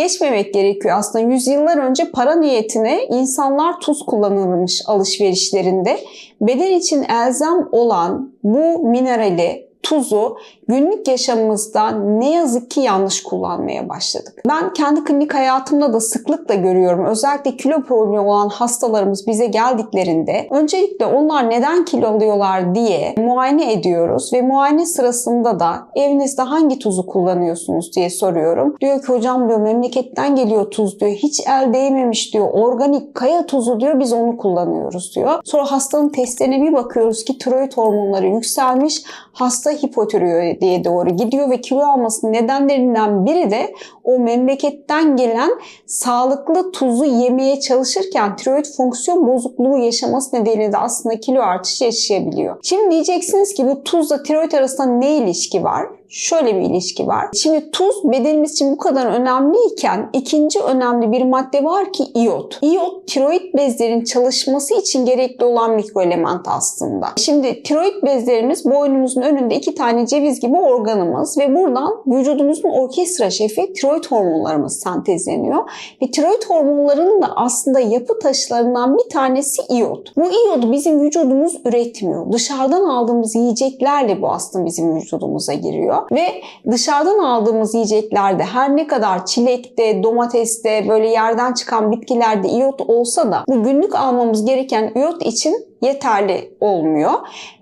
geçmemek gerekiyor. Aslında yüzyıllar önce para niyetine insanlar tuz kullanılmış alışverişlerinde. Beden için elzem olan bu minerali, tuzu günlük yaşamımızda ne yazık ki yanlış kullanmaya başladık. Ben kendi klinik hayatımda da sıklıkla görüyorum. Özellikle kilo problemi olan hastalarımız bize geldiklerinde öncelikle onlar neden kilo alıyorlar diye muayene ediyoruz ve muayene sırasında da evinizde hangi tuzu kullanıyorsunuz diye soruyorum. Diyor ki hocam diyor memleketten geliyor tuz diyor. Hiç el değmemiş diyor. Organik kaya tuzu diyor, biz onu kullanıyoruz diyor. Sonra hastanın testlerine bir bakıyoruz ki tiroid hormonları yükselmiş. Hasta hipotiroid doğru gidiyor ve kilo almasının nedenlerinden biri de o memleketten gelen sağlıklı tuzu yemeye çalışırken tiroid fonksiyon bozukluğu yaşaması nedeniyle de aslında kilo artışı yaşayabiliyor. Şimdi diyeceksiniz ki bu tuzla tiroid arasında ne ilişki var? Şöyle bir ilişki var. Şimdi tuz bedenimiz için bu kadar önemliyken ikinci önemli bir madde var ki iyot. İyot tiroid bezlerin çalışması için gerekli olan mikroelement aslında. Şimdi tiroid bezlerimiz boynumuzun önünde 2 tane ceviz gibi organımız ve buradan vücudumuzun orkestra şefi tiroid hormonlarımız sentezleniyor. Ve tiroid hormonlarının da aslında yapı taşlarından bir tanesi iyot. Bu iyodu bizim vücudumuz üretmiyor. Dışarıdan aldığımız yiyeceklerle bu aslında bizim vücudumuza giriyor. Ve dışarıdan aldığımız yiyeceklerde her ne kadar çilekte, domateste, böyle yerden çıkan bitkilerde iyot olsa da bu günlük almamız gereken iyot için yeterli olmuyor.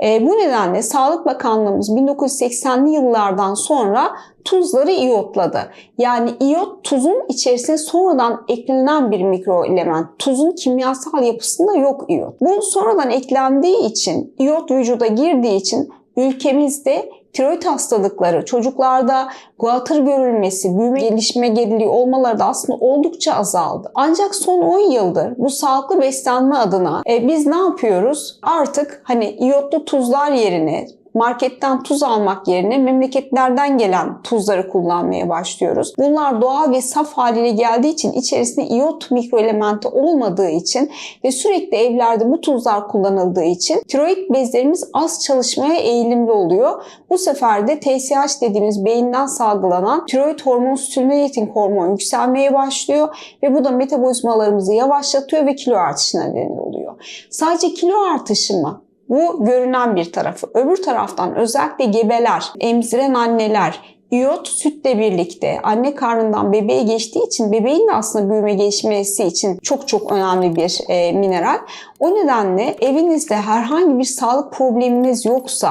Bu nedenle Sağlık Bakanlığımız 1980'li yıllardan sonra tuzları iyotladı. Yani iyot tuzun içerisine sonradan eklenen bir mikroelement. Tuzun kimyasal yapısında yok iyot. Bu sonradan eklendiği için, iyot vücuda girdiği için ülkemizde tiroid hastalıkları, çocuklarda guatr görülmesi, büyüme gelişme geriliği olmaları da aslında oldukça azaldı. Ancak son 10 yıldır bu sağlıklı beslenme adına biz ne yapıyoruz? Artık hani iyotlu tuzlar yerine marketten tuz almak yerine memleketlerden gelen tuzları kullanmaya başlıyoruz. Bunlar doğal ve saf haliyle geldiği için içerisinde iyot mikroelementi olmadığı için ve sürekli evlerde bu tuzlar kullanıldığı için tiroid bezlerimiz az çalışmaya eğilimli oluyor. Bu sefer de TSH dediğimiz beyinden salgılanan tiroid hormon stimulating hormon yükselmeye başlıyor ve bu da metabolizmalarımızı yavaşlatıyor ve kilo artışına neden oluyor. Sadece kilo artışı mı? Bu görünen bir tarafı. Öbür taraftan özellikle gebeler, emziren anneler, iyot sütle birlikte anne karnından bebeğe geçtiği için bebeğin de aslında büyüme gelişmesi için çok önemli bir mineral. O nedenle evinizde herhangi bir sağlık probleminiz yoksa,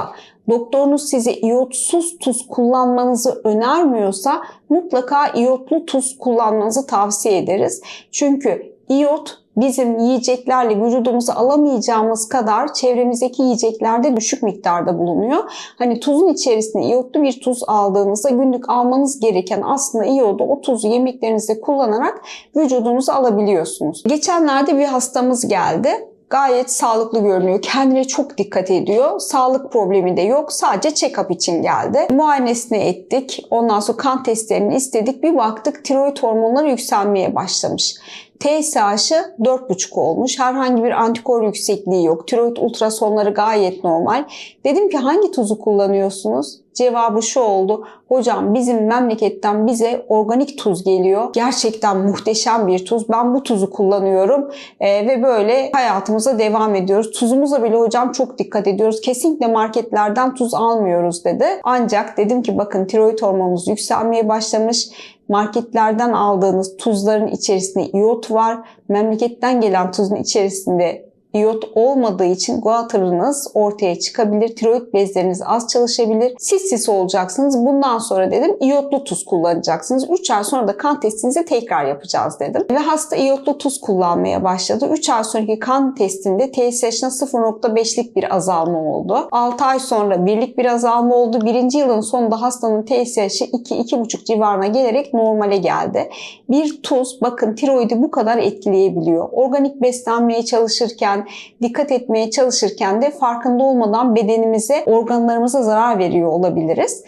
doktorunuz size iyotsuz tuz kullanmanızı önermiyorsa mutlaka iyotlu tuz kullanmanızı tavsiye ederiz. Çünkü iyot bizim yiyeceklerle vücudumuza alamayacağımız kadar çevremizdeki yiyeceklerde düşük miktarda bulunuyor. Hani tuzun içerisine iyotlu bir tuz aldığınızda günlük almanız gereken aslında iyodu o tuzu yemeklerinizde kullanarak vücudunuza alabiliyorsunuz. Geçenlerde bir hastamız geldi. Gayet sağlıklı görünüyor. Kendine çok dikkat ediyor. Sağlık problemi de yok. Sadece check-up için geldi. Muayenesini ettik. Ondan sonra kan testlerini istedik. Bir baktık tiroid hormonları yükselmeye başlamış. TSH'ı 4,5 olmuş. Herhangi bir antikor yüksekliği yok. Tiroid ultrasonları gayet normal. Dedim ki hangi tuzu kullanıyorsunuz? Cevabı şu oldu. Hocam bizim memleketten bize organik tuz geliyor. Gerçekten muhteşem bir tuz. Ben bu tuzu kullanıyorum ve böyle hayatımıza devam ediyoruz. Tuzumuza bile hocam çok dikkat ediyoruz. Kesinlikle marketlerden tuz almıyoruz dedi. Ancak dedim ki bakın tiroid hormonunuz yükselmeye başlamış. Marketlerden aldığınız tuzların içerisinde iyot var. Memleketten gelen tuzun içerisinde iyot olmadığı için guatrınız ortaya çıkabilir. Tiroid bezleriniz az çalışabilir. Sis olacaksınız. Bundan sonra dedim iyotlu tuz kullanacaksınız. 3 ay sonra da kan testinizi tekrar yapacağız dedim. Ve hasta iyotlu tuz kullanmaya başladı. 3 ay sonraki kan testinde TSH'ına 0,5'lik bir azalma oldu. 6 ay sonra 1'lik bir azalma oldu. 1. yılın sonunda hastanın TSH'i 2-2,5 civarına gelerek normale geldi. Bir tuz bakın tiroidi bu kadar etkileyebiliyor. Organik beslenmeye çalışırken, dikkat etmeye çalışırken de farkında olmadan bedenimize, organlarımıza zarar veriyor olabiliriz.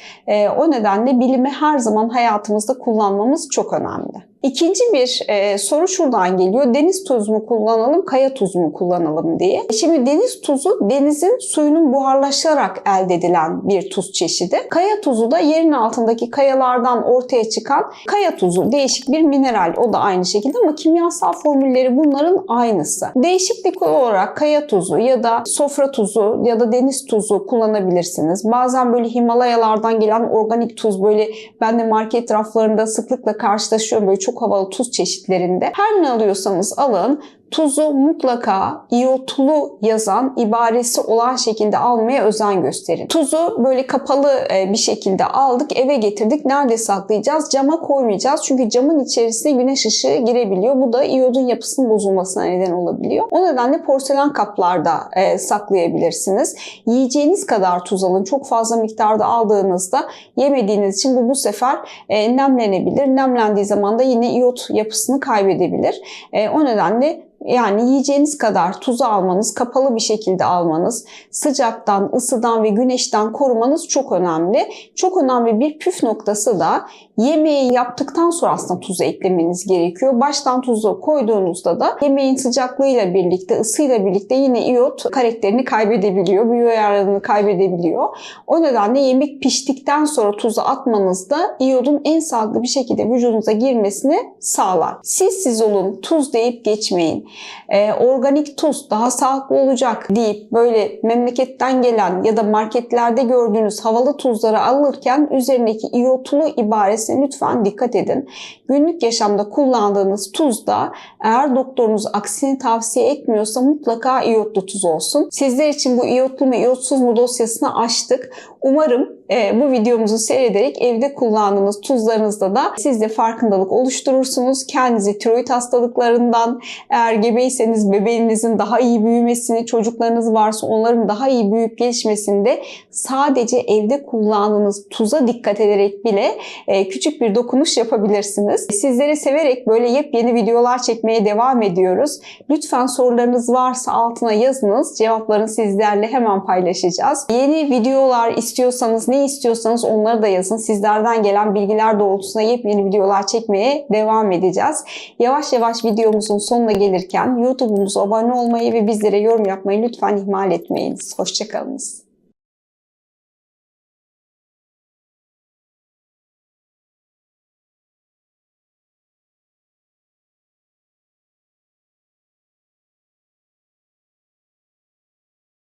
O nedenle bilimi her zaman hayatımızda kullanmamız çok önemli. İkinci bir soru şuradan geliyor. Deniz tuzu mu kullanalım, kaya tuzu mu kullanalım diye. Şimdi deniz tuzu denizin suyunun buharlaşarak elde edilen bir tuz çeşidi. Kaya tuzu da yerin altındaki kayalardan ortaya çıkan kaya tuzu. Değişik bir mineral. O da aynı şekilde ama kimyasal formülleri bunların aynısı. Değişiklik olarak kaya tuzu ya da sofra tuzu ya da deniz tuzu kullanabilirsiniz. Bazen böyle Himalayalardan gelen organik tuz, böyle ben de market raflarında sıklıkla karşılaşıyorum böyle çok havalı tuz çeşitlerinde. Her ne alıyorsanız alın, tuzu mutlaka iyotlu yazan ibaresi olan şekilde almaya özen gösterin. Tuzu böyle kapalı bir şekilde aldık, eve getirdik. Nerede saklayacağız? Cama koymayacağız. Çünkü camın içerisine güneş ışığı girebiliyor. Bu da iyodun yapısının bozulmasına neden olabiliyor. O nedenle porselen kaplarda saklayabilirsiniz. Yiyeceğiniz kadar tuz alın. Çok fazla miktarda aldığınızda yemediğiniz için bu sefer nemlenebilir. Nemlendiği zaman da yine iyot yapısını kaybedebilir. O nedenle yani yiyeceğiniz kadar tuzu almanız, kapalı bir şekilde almanız, sıcaktan, ısıdan ve güneşten korumanız çok önemli. Çok önemli bir püf noktası da yemeği yaptıktan sonra aslında tuzu eklemeniz gerekiyor. Baştan tuzu koyduğunuzda da yemeğin sıcaklığıyla birlikte, ısıyla birlikte yine iyot karakterini kaybedebiliyor, biyoyararlılığını kaybedebiliyor. O nedenle yemek piştikten sonra tuzu atmanız da iyodun en sağlıklı bir şekilde vücudunuza girmesini sağlar. Siz olun, tuz deyip geçmeyin. Organik tuz daha sağlıklı olacak deyip böyle memleketten gelen ya da marketlerde gördüğünüz havalı tuzları alırken üzerindeki iyotlu ibaresine lütfen dikkat edin. Günlük yaşamda kullandığınız tuzda eğer doktorunuz aksini tavsiye etmiyorsa mutlaka iyotlu tuz olsun. Sizler için bu iyotlu mu iyotsuz mu dosyasını açtık. Umarım bu videomuzu seyrederek evde kullandığınız tuzlarınızda da siz de farkındalık oluşturursunuz. Kendinizi tiroid hastalıklarından, eğer gebeyseniz bebeğinizin daha iyi büyümesini, çocuklarınız varsa onların daha iyi büyüyüp gelişmesinde sadece evde kullandığınız tuza dikkat ederek bile küçük bir dokunuş yapabilirsiniz. Sizleri severek böyle yepyeni videolar çekmeye devam ediyoruz. Lütfen sorularınız varsa altına yazınız. Cevaplarını sizlerle hemen paylaşacağız. Yeni videolar istiyorsanız, ne istiyorsanız onları da yazın. Sizlerden gelen bilgiler doğrultusunda yepyeni videolar çekmeye devam edeceğiz. Yavaş yavaş videomuzun sonuna gelirken YouTube'umuza abone olmayı ve bizlere yorum yapmayı lütfen ihmal etmeyiniz. Hoşça kalınız.